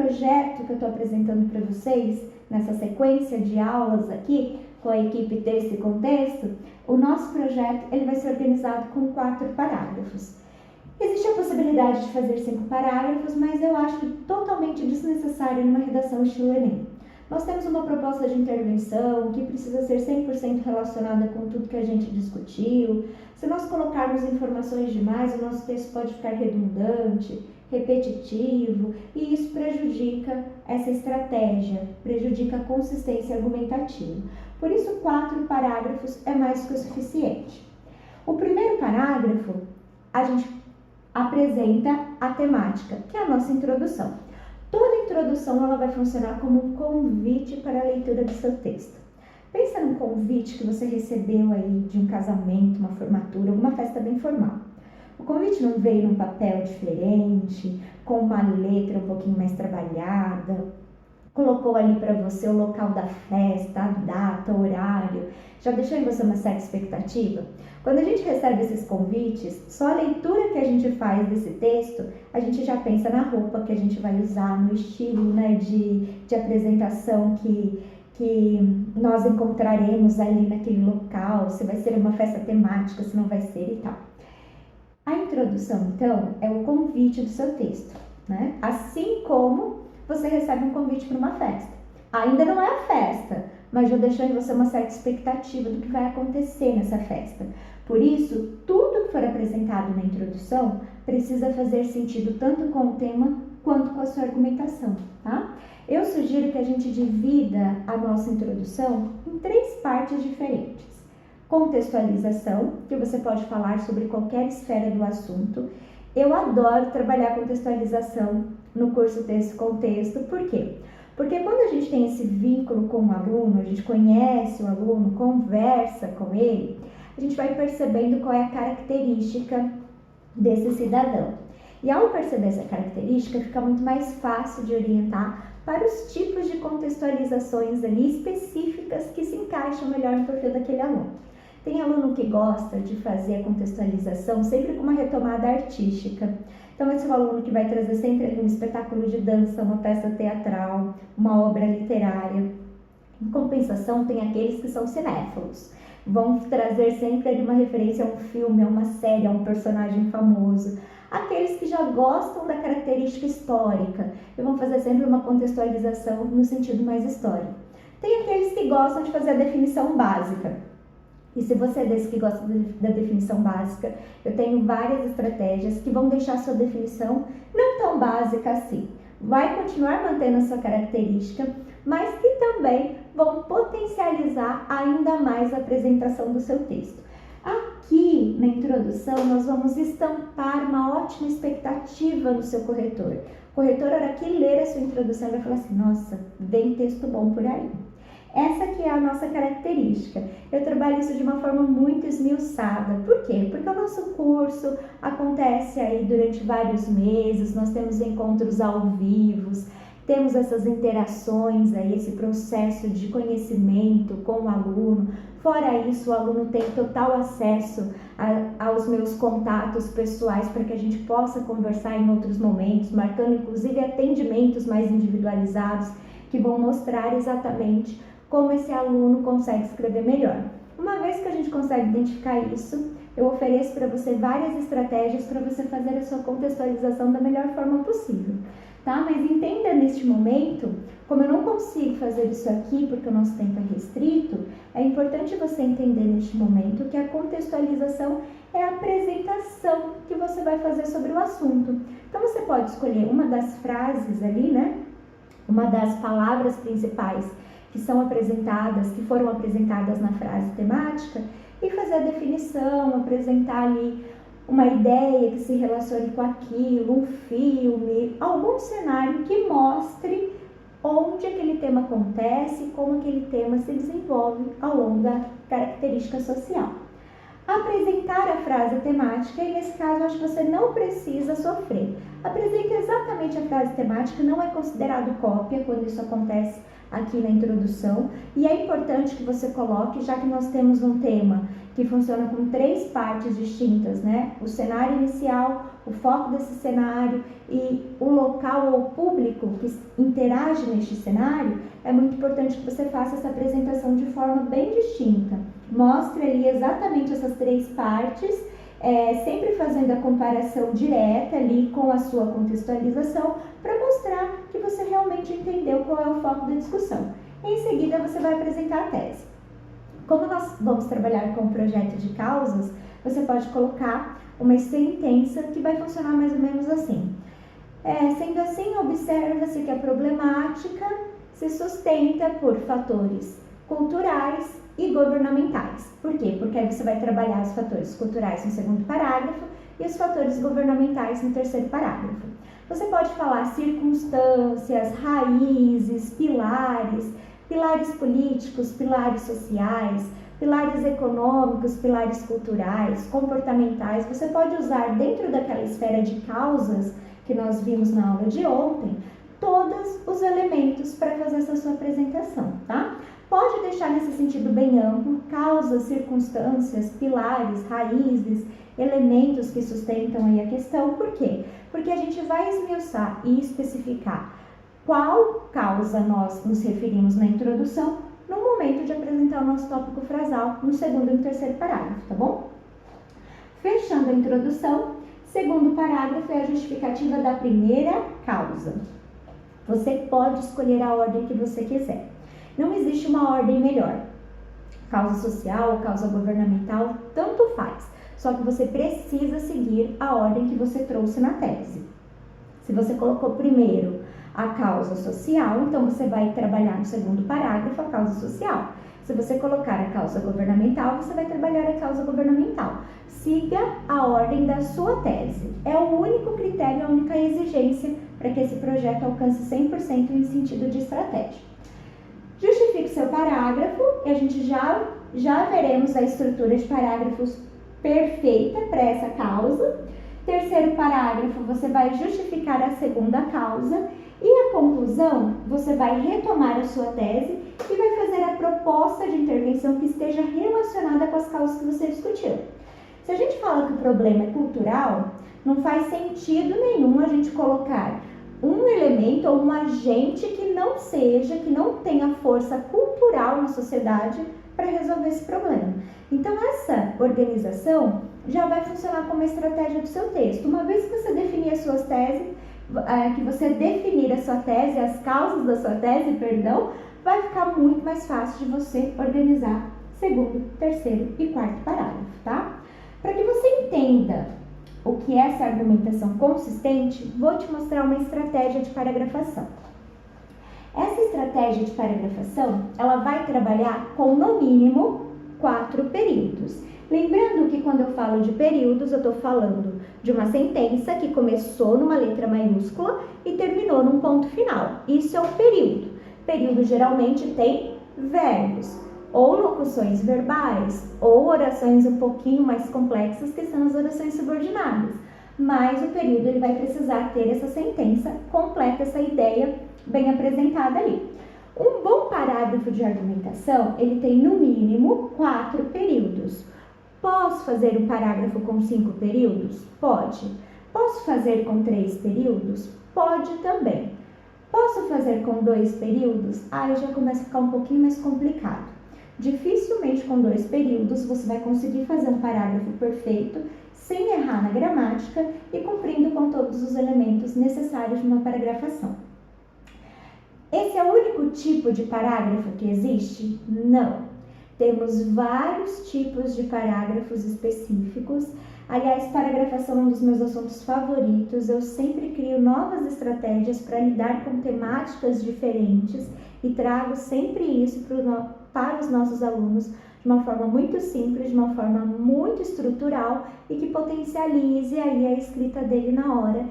projeto que eu estou apresentando para vocês, nessa sequência de aulas aqui, com a equipe Texto e Contexto, o nosso projeto ele vai ser organizado com 4 parágrafos. Existe a possibilidade de fazer 5 parágrafos, mas eu acho totalmente desnecessário numa redação estilo Enem. Nós temos uma proposta de intervenção que precisa ser 100% relacionada com tudo que a gente discutiu. Se nós colocarmos informações demais, o nosso texto pode ficar redundante, repetitivo, e isso prejudica essa estratégia, prejudica a consistência argumentativa. Por isso, 4 parágrafos é mais que o suficiente. O primeiro parágrafo, a gente apresenta a temática, que é a nossa introdução. Toda introdução ela vai funcionar como um convite para a leitura do seu texto. Pensa num convite que você recebeu aí de um casamento, uma formatura, alguma festa bem formal. O convite não veio num papel diferente, com uma letra um pouquinho mais trabalhada, colocou ali para você o local da festa, a data, o horário, já deixou em você uma certa expectativa? Quando a gente recebe esses convites, só a leitura que a gente faz desse texto, a gente já pensa na roupa que a gente vai usar, no estilo, né, de apresentação que nós encontraremos ali naquele local, se vai ser uma festa temática, se não vai ser e tal. A introdução, então, é o convite do seu texto, né? Assim como você recebe um convite para uma festa. Ainda não é a festa, mas já deixou em você uma certa expectativa do que vai acontecer nessa festa. Por isso, tudo que for apresentado na introdução precisa fazer sentido tanto com o tema quanto com a sua argumentação, tá? Eu sugiro que a gente divida a nossa introdução em 3 partes diferentes. Contextualização, que você pode falar sobre qualquer esfera do assunto. Eu adoro trabalhar contextualização no curso Texto e Contexto. Por quê? Porque quando a gente tem esse vínculo com o aluno, a gente conhece o aluno, conversa com ele, a gente vai percebendo qual é a característica desse cidadão. E ao perceber essa característica, fica muito mais fácil de orientar para os tipos de contextualizações ali específicas que se encaixam melhor no perfil daquele aluno. Tem aluno que gosta de fazer a contextualização sempre com uma retomada artística. Então, esse é um aluno que vai trazer sempre ali um espetáculo de dança, uma peça teatral, uma obra literária. Em compensação, tem aqueles que são cinéfilos. Vão trazer sempre ali uma referência a um filme, a uma série, a um personagem famoso. Aqueles que já gostam da característica histórica e vão fazer sempre uma contextualização no sentido mais histórico. Tem aqueles que gostam de fazer a definição básica. E se você é desse que gosta da definição básica, eu tenho várias estratégias que vão deixar a sua definição não tão básica assim. Vai continuar mantendo a sua característica, mas que também vão potencializar ainda mais a apresentação do seu texto. Aqui na introdução nós vamos estampar uma ótima expectativa no seu corretor. O corretor, na hora que ler a sua introdução, vai falar assim: nossa, vem texto bom por aí. Essa aqui é a nossa característica. Eu trabalho isso de uma forma muito esmiuçada. Por quê? Porque o nosso curso acontece aí durante vários meses, nós temos encontros ao vivo, temos essas interações aí, esse processo de conhecimento com o aluno. Fora isso, o aluno tem total acesso aos meus contatos pessoais para que a gente possa conversar em outros momentos, marcando inclusive atendimentos mais individualizados que vão mostrar exatamente como esse aluno consegue escrever melhor. Uma vez que a gente consegue identificar isso, eu ofereço para você várias estratégias para você fazer a sua contextualização da melhor forma possível, tá? Mas entenda neste momento, como eu não consigo fazer isso aqui porque o nosso tempo é restrito, é importante você entender neste momento que a contextualização é a apresentação que você vai fazer sobre o assunto. Então você pode escolher uma das frases ali, né? Uma das palavras principais que são apresentadas, que foram apresentadas na frase temática, e fazer a definição, apresentar ali uma ideia que se relacione com aquilo, um filme, algum cenário que mostre onde aquele tema acontece e como aquele tema se desenvolve ao longo da característica social. Apresentar a frase temática, e nesse caso acho que você não precisa sofrer. Apresente exatamente a frase temática, não é considerado cópia quando isso acontece aqui na introdução, e é importante que você coloque, já que nós temos um tema que funciona com 3 partes distintas, né? O cenário inicial, o foco desse cenário e o local ou público que interage neste cenário, é muito importante que você faça essa apresentação de forma bem distinta. Mostre ali exatamente essas 3 partes, sempre fazendo a comparação direta ali com a sua contextualização, para mostrar que você realmente entendeu qual é o foco da discussão. Em seguida, você vai apresentar a tese. Como nós vamos trabalhar com o projeto de causas, você pode colocar uma sentença que vai funcionar mais ou menos assim. Sendo assim, observa-se que a problemática se sustenta por fatores culturais e governamentais. Por quê? Porque aí você vai trabalhar os fatores culturais no segundo parágrafo e os fatores governamentais no terceiro parágrafo. Você pode falar circunstâncias, raízes, pilares políticos, pilares sociais, pilares econômicos, pilares culturais, comportamentais. Você pode usar dentro daquela esfera de causas que nós vimos na aula de ontem, todos os elementos para fazer essa sua apresentação, tá? Pode deixar nesse sentido bem amplo, causas, circunstâncias, pilares, raízes, elementos que sustentam aí a questão. Por quê? Porque a gente vai esmiuçar e especificar qual causa nós nos referimos na introdução no momento de apresentar o nosso tópico frasal no segundo e no terceiro parágrafo, tá bom? Fechando a introdução, segundo parágrafo é a justificativa da primeira causa. Você pode escolher a ordem que você quiser. Não existe uma ordem melhor. Causa social, causa governamental, tanto faz. Só que você precisa seguir a ordem que você trouxe na tese. Se você colocou primeiro a causa social, então você vai trabalhar no segundo parágrafo a causa social. Se você colocar a causa governamental, você vai trabalhar a causa governamental. Siga a ordem da sua tese. É o único critério, a única exigência para que esse projeto alcance 100% em sentido de estratégia. Justifique seu parágrafo e a gente já veremos a estrutura de parágrafos perfeita para essa causa. Terceiro parágrafo, você vai justificar a segunda causa e a conclusão, você vai retomar a sua tese e vai fazer a proposta de intervenção que esteja relacionada com as causas que você discutiu. Se a gente fala que o problema é cultural, não faz sentido nenhum a gente colocar um elemento ou um agente que não tenha força cultural na sociedade para resolver esse problema. Então, essa organização já vai funcionar como estratégia do seu texto. Uma vez que você definir as suas teses, as causas da sua tese, vai ficar muito mais fácil de você organizar segundo, terceiro e quarto parágrafo, tá? Para que você entenda o que é essa argumentação consistente, vou te mostrar uma estratégia de paragrafação. Essa estratégia de paragrafação, ela vai trabalhar com, no mínimo, 4 períodos. Lembrando que quando eu falo de períodos, eu estou falando de uma sentença que começou numa letra maiúscula e terminou num ponto final. Isso é um período. Período geralmente tem verbos, ou locuções verbais, ou orações um pouquinho mais complexas, que são as orações subordinadas. Mas o período ele vai precisar ter essa sentença completa, essa ideia bem apresentada ali. Um bom parágrafo de argumentação, ele tem no mínimo 4 períodos. Posso fazer um parágrafo com 5 períodos? Pode. Posso fazer com 3 períodos? Pode também. Posso fazer com 2 períodos? Aí já começa a ficar um pouquinho mais complicado. Dificilmente com 2 períodos você vai conseguir fazer um parágrafo perfeito, sem errar na gramática e cumprindo com todos os elementos necessários de uma paragrafação. Esse é o único tipo de parágrafo que existe? Não. Temos vários tipos de parágrafos específicos. Aliás, paragrafação é um dos meus assuntos favoritos. Eu sempre crio novas estratégias para lidar com temáticas diferentes e trago sempre isso para os nossos alunos de uma forma muito simples, de uma forma muito estrutural e que potencialize aí a escrita dele na hora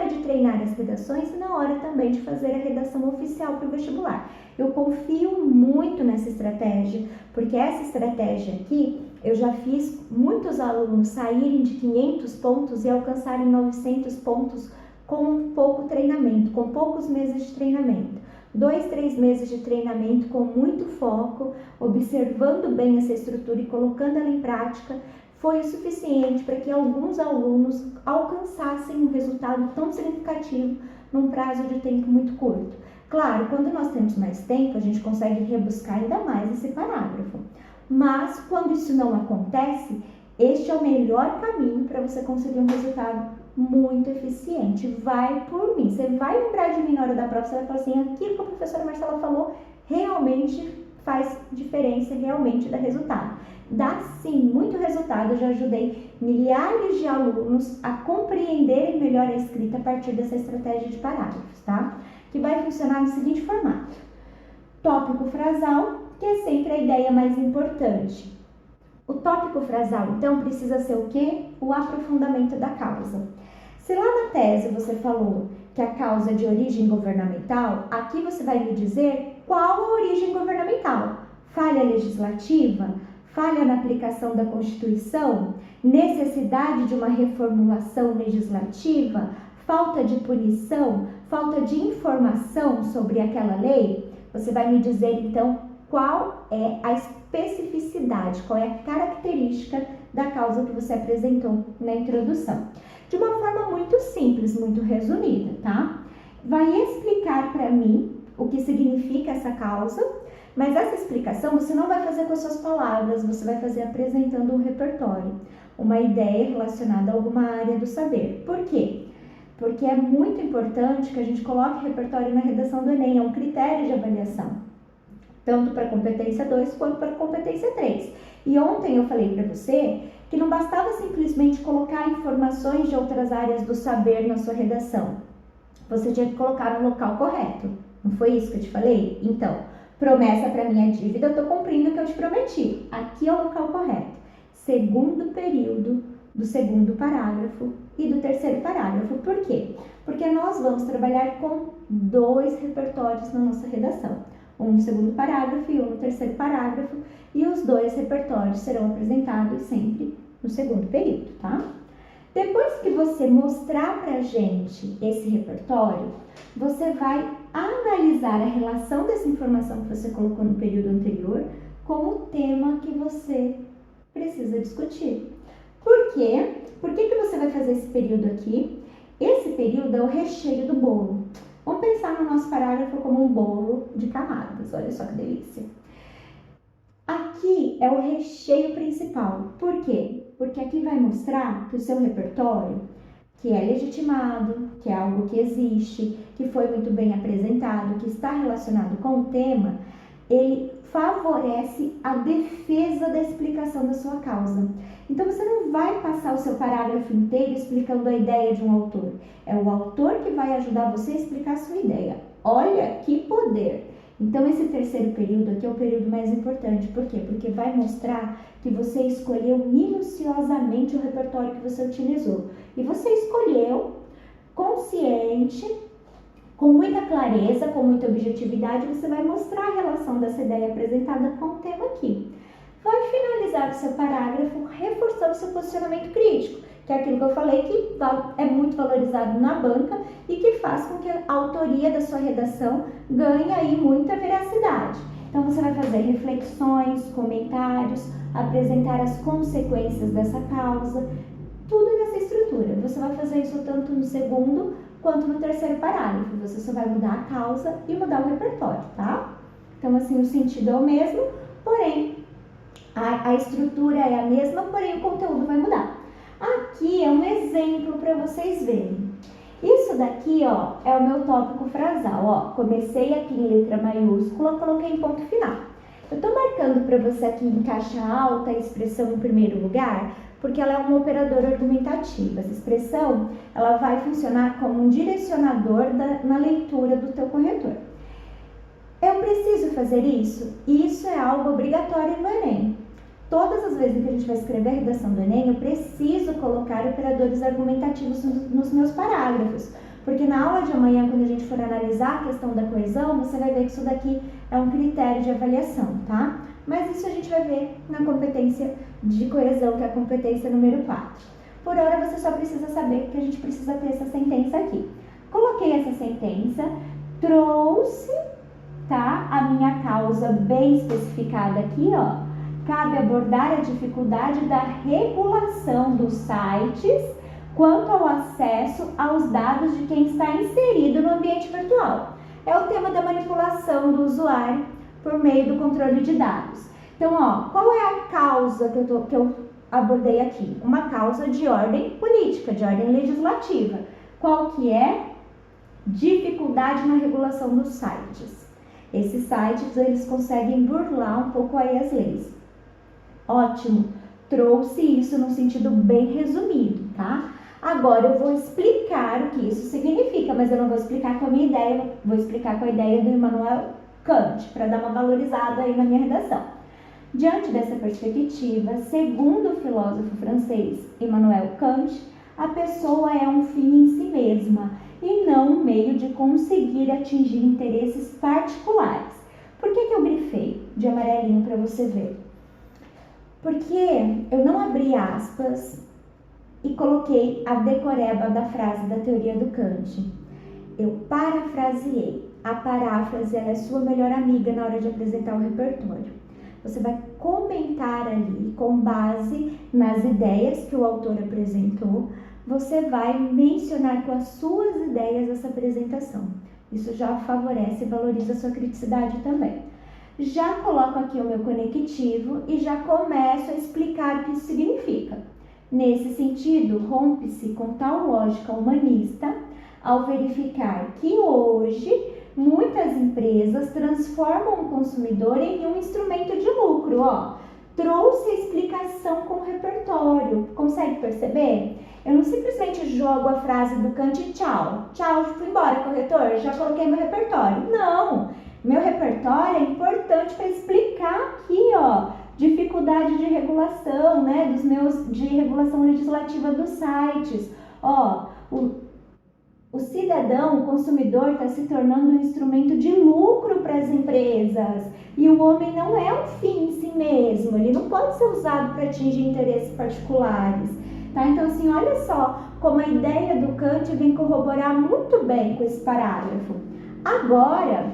de treinar as redações e na hora também de fazer a redação oficial para o vestibular. Eu confio muito nessa estratégia, porque essa estratégia aqui, eu já fiz muitos alunos saírem de 500 pontos e alcançarem 900 pontos com pouco treinamento, com poucos meses de treinamento. 2, 3 meses de treinamento com muito foco, observando bem essa estrutura e colocando ela em prática, foi o suficiente para que alguns alunos alcançassem um resultado tão significativo num prazo de tempo muito curto. Claro, quando nós temos mais tempo, a gente consegue rebuscar ainda mais esse parágrafo. Mas, quando isso não acontece, este é o melhor caminho para você conseguir um resultado muito eficiente. Vai por mim. Você vai lembrar de mim na hora da prova, você vai falar assim, aquilo que a professora Marcela falou realmente faz diferença, realmente dá resultado. Dá sim muito resultado. Eu já ajudei milhares de alunos a compreenderem melhor a escrita a partir dessa estratégia de parágrafos, tá? Que vai funcionar no seguinte formato. Tópico frasal, que é sempre a ideia mais importante. O tópico frasal, então, precisa ser o quê? O aprofundamento da causa. Se lá na tese você falou que a causa é de origem governamental, aqui você vai me dizer qual a origem governamental. Falha legislativa? Falha na aplicação da Constituição? Necessidade de uma reformulação legislativa? Falta de punição? Falta de informação sobre aquela lei? Você vai me dizer, então, qual é a especificidade, qual é a característica da causa que você apresentou na introdução. De uma forma muito simples, muito resumida, tá? Vai explicar para mim o que significa essa causa, mas essa explicação você não vai fazer com as suas palavras, você vai fazer apresentando um repertório, uma ideia relacionada a alguma área do saber. Por quê? Porque é muito importante que a gente coloque repertório na redação do Enem, é um critério de avaliação. Tanto para competência 2 quanto para competência 3. E ontem eu falei para você que não bastava simplesmente colocar informações de outras áreas do saber na sua redação. Você tinha que colocar no local correto. Não foi isso que eu te falei? Então, promessa para minha dívida, eu estou cumprindo o que eu te prometi. Aqui é o local correto. Segundo período do segundo parágrafo e do terceiro parágrafo. Por quê? Porque nós vamos trabalhar com 2 repertórios na nossa redação. Um no segundo parágrafo e um no terceiro parágrafo, e os 2 repertórios serão apresentados sempre no segundo período, tá? Depois que você mostrar pra gente esse repertório, você vai analisar a relação dessa informação que você colocou no período anterior com o tema que você precisa discutir. Por quê? Por que você vai fazer esse período aqui? Esse período é o recheio do bolo. Vamos pensar no nosso parágrafo como um bolo de camadas, olha só que delícia. Aqui é o recheio principal. Por quê? Porque aqui vai mostrar que o seu repertório, que é legitimado, que é algo que existe, que foi muito bem apresentado, que está relacionado com o tema, ele favorece a defesa da explicação da sua causa. Então, você não vai passar o seu parágrafo inteiro explicando a ideia de um autor. É o autor que vai ajudar você a explicar a sua ideia. Olha que poder! Então, esse terceiro período aqui é o período mais importante. Por quê? Porque vai mostrar que você escolheu minuciosamente o repertório que você utilizou. E você escolheu consciente, com muita clareza, com muita objetividade, você vai mostrar a relação dessa ideia apresentada com o tema aqui. Vai finalizar o seu parágrafo reforçando o seu posicionamento crítico, que é aquilo que eu falei que é muito valorizado na banca e que faz com que a autoria da sua redação ganhe aí muita veracidade. Então, você vai fazer reflexões, comentários, apresentar as consequências dessa causa, tudo nessa estrutura. Você vai fazer isso tanto no segundo quanto no terceiro parágrafo. Você só vai mudar a causa e mudar o repertório, tá? Então, assim, o sentido é o mesmo, porém, a estrutura é a mesma, porém o conteúdo vai mudar. Aqui é um exemplo para vocês verem. Isso daqui, ó, é o meu tópico frasal, ó. Comecei aqui em letra maiúscula, coloquei em ponto final. Eu tô marcando para você aqui em caixa alta a expressão em primeiro lugar, porque ela é uma operadora argumentativa. Essa expressão, ela vai funcionar como um direcionador na leitura do teu corretor. Eu preciso fazer isso? Isso é algo obrigatório no Enem. Todas as vezes que a gente vai escrever a redação do Enem, eu preciso colocar operadores argumentativos nos meus parágrafos. Porque na aula de amanhã, quando a gente for analisar a questão da coesão, você vai ver que isso daqui é um critério de avaliação, tá? Mas isso a gente vai ver na competência de coesão, que é a competência número 4. Por hora, você só precisa saber que a gente precisa ter essa sentença aqui. Coloquei essa sentença, trouxe tá? A minha causa bem especificada aqui, ó. Cabe abordar a dificuldade da regulação dos sites quanto ao acesso aos dados de quem está inserido no ambiente virtual. É o tema da manipulação do usuário por meio do controle de dados. Então, ó, qual é a causa que eu abordei aqui? Uma causa de ordem política, de ordem legislativa. Qual que é? Dificuldade na regulação dos sites. Esses sites, eles conseguem burlar um pouco aí as leis. Ótimo, trouxe isso num sentido bem resumido, tá? Agora eu vou explicar o que isso significa, mas eu não vou explicar com a minha ideia, vou explicar com a ideia do Immanuel Kant, para dar uma valorizada aí na minha redação. Diante dessa perspectiva, segundo o filósofo francês Immanuel Kant, a pessoa é um fim em si mesma e não um meio de conseguir atingir interesses particulares. Por que eu grifei de amarelinho para você ver? Porque eu não abri aspas e coloquei a decoreba da frase da teoria do Kant. Eu parafraseei. A paráfrase ela é sua melhor amiga na hora de apresentar o repertório. Você vai comentar ali com base nas ideias que o autor apresentou. Você vai mencionar com as suas ideias essa apresentação. Isso já favorece e valoriza a sua criticidade também. Já coloco aqui o meu conectivo e já começo a explicar o que isso significa. Nesse sentido, rompe-se com tal lógica humanista ao verificar que hoje muitas empresas transformam o consumidor em um instrumento de lucro. Ó, trouxe a explicação com o repertório. Consegue perceber? Eu não simplesmente jogo a frase do Kant e tchau. Tchau, fui embora, corretor, já coloquei meu repertório. Não! Meu repertório é importante para explicar aqui, ó, dificuldade de regulação, né, de regulação legislativa dos sites. Ó, o cidadão, o consumidor está se tornando um instrumento de lucro para as empresas. E o homem não é um fim em si mesmo, ele não pode ser usado para atingir interesses particulares. Tá? Então, assim, olha só como a ideia do Kant vem corroborar muito bem com esse parágrafo. Agora,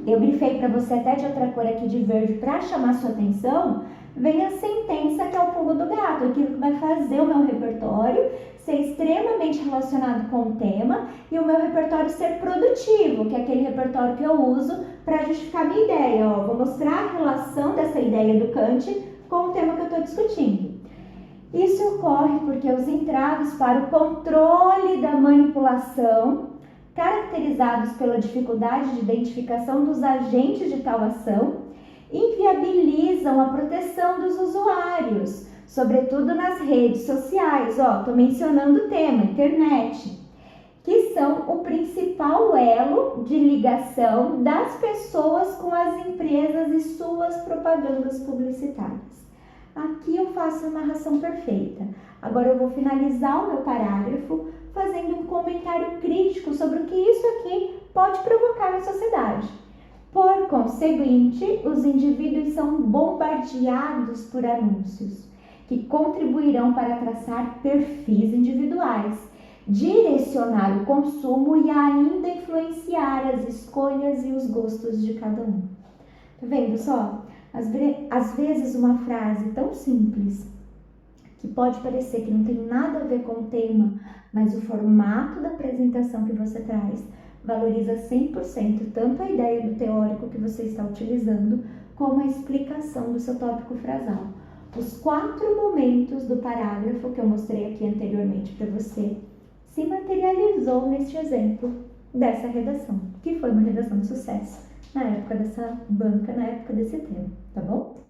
eu grifei para você até de outra cor aqui de verde para chamar sua atenção, vem a sentença que é o pulo do gato, aquilo que vai fazer o meu repertório ser extremamente relacionado com o tema e o meu repertório ser produtivo, que é aquele repertório que eu uso para justificar minha ideia. Ó, vou mostrar a relação dessa ideia do Kant com o tema que eu estou discutindo. Isso ocorre porque os entraves para o controle da manipulação, caracterizados pela dificuldade de identificação dos agentes de tal ação, inviabilizam a proteção dos usuários, sobretudo nas redes sociais. Ó, tô mencionando o tema, internet, que são o principal elo de ligação das pessoas com as empresas e suas propagandas publicitárias. Aqui eu faço a narração perfeita. Agora eu vou finalizar o meu parágrafo fazendo um comentário crítico sobre o que isso aqui pode provocar na sociedade. Por conseguinte, os indivíduos são bombardeados por anúncios que contribuirão para traçar perfis individuais, direcionar o consumo e ainda influenciar as escolhas e os gostos de cada um. Tá vendo só? Às vezes uma frase tão simples, que pode parecer que não tem nada a ver com o tema, mas o formato da apresentação que você traz valoriza 100% tanto a ideia do teórico que você está utilizando, como a explicação do seu tópico frasal. Os 4 momentos do parágrafo que eu mostrei aqui anteriormente para você se materializou neste exemplo dessa redação, que foi uma redação de sucesso na época dessa banca, na época desse tema, tá bom?